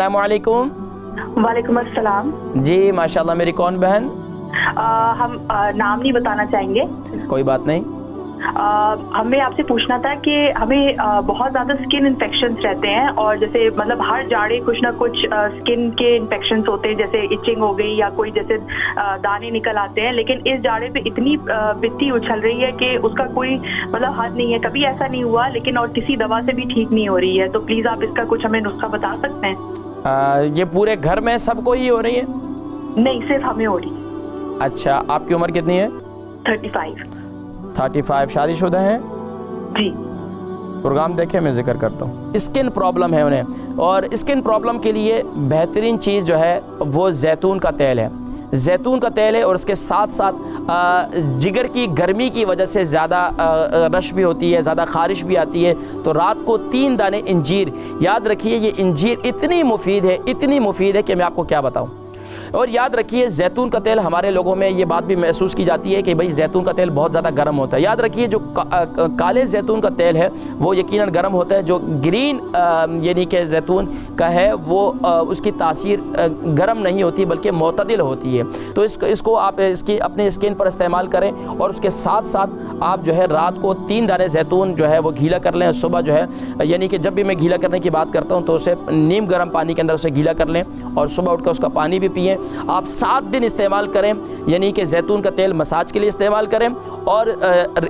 अस्सलाम वालेकुम। वालेकुम अस्सलाम। जी माशाल्लाह, मेरी कौन बहन? हम नाम नहीं बताना चाहेंगे। कोई बात नहीं। हमें आपसे पूछना था कि हमें बहुत ज़्यादा स्किन इन्फेक्शंस रहते हैं, और जैसे मतलब हर जाड़े कुछ ना कुछ स्किन के इन्फेक्शंस होते हैं, जैसे इचिंग हो गई या कोई जैसे दाने निकल आते हैं। लेकिन इस जाड़े पे इतनी बित्ती उछल रही है कि उसका कोई मतलब हद नहीं है। कभी ऐसा नहीं हुआ, लेकिन और किसी दवा से भी ठीक नहीं हो रही है। तो प्लीज़ आप इसका कुछ हमें नुस्खा बता सकते हैं? ये पूरे घर में सबको ही हो रही है? नहीं, सिर्फ हमें हो रही है। अच्छा, आपकी उम्र कितनी है? 35। 35। शादीशुदा हैं? जी। प्रोग्राम देखे, मैं जिक्र करता हूँ। स्किन प्रॉब्लम है उन्हें, और स्किन प्रॉब्लम के लिए बेहतरीन चीज़ जो है वो जैतून का तेल है। जैतून का तेल है, और उसके साथ साथ जिगर की गर्मी की वजह से ज़्यादा रश भी होती है, ज़्यादा ख़ारिश भी आती है। तो रात को 3 दाने इंजीर, याद रखिए ये इंजीर इतनी मुफीद है, इतनी मुफीद है कि मैं आपको क्या बताऊँ। और याद रखिए जैतून का तेल, हमारे लोगों में ये बात भी महसूस की जाती है कि भाई जैतून का तेल बहुत ज़्यादा गर्म होता है। याद रखिए जो काले जैतून का तेल है वो यकीनन गर्म होता है। जो ग्रीन यानी कि जैतून का है वो उसकी तासीर गर्म नहीं होती बल्कि मोतदिल होती है। तो इसको आप इसकी अपनी स्किन पर इस्तेमाल करें, और उसके साथ साथ आप जो है रात को 3 दाने जैतून जो है वो गीला कर लें। सुबह जो है, यानी कि जब भी मैं गीला करने की बात करता हूँ तो उसे नीम गर्म पानी के अंदर उसे गीला कर लें, और सुबह उठकर उसका पानी भी पिएँ। आप 7 दिन इस्तेमाल करें, यानी कि जैतून का तेल मसाज के लिए इस्तेमाल करें, और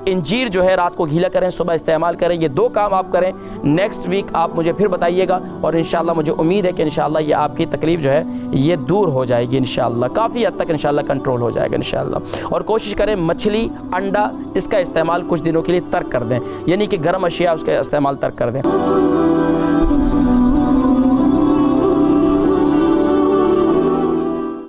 इंजीर जो है रात को गीला करें, सुबह इस्तेमाल करें। ये 2 काम आप करें। नेक्स्ट वीक आप मुझे फिर बताइएगा, और इंशाल्लाह मुझे उम्मीद है कि इंशाल्लाह ये आपकी तकलीफ़ जो है ये दूर हो जाएगी। इंशाल्लाह काफ़ी हद तक इंशाल्लाह कंट्रोल हो जाएगा इंशाल्लाह। और कोशिश करें मछली, अंडा इसका इस्तेमाल कुछ दिनों के लिए तर्क कर दें, यानी कि गर्म अशिया उसका इस्तेमाल तर्क कर दें।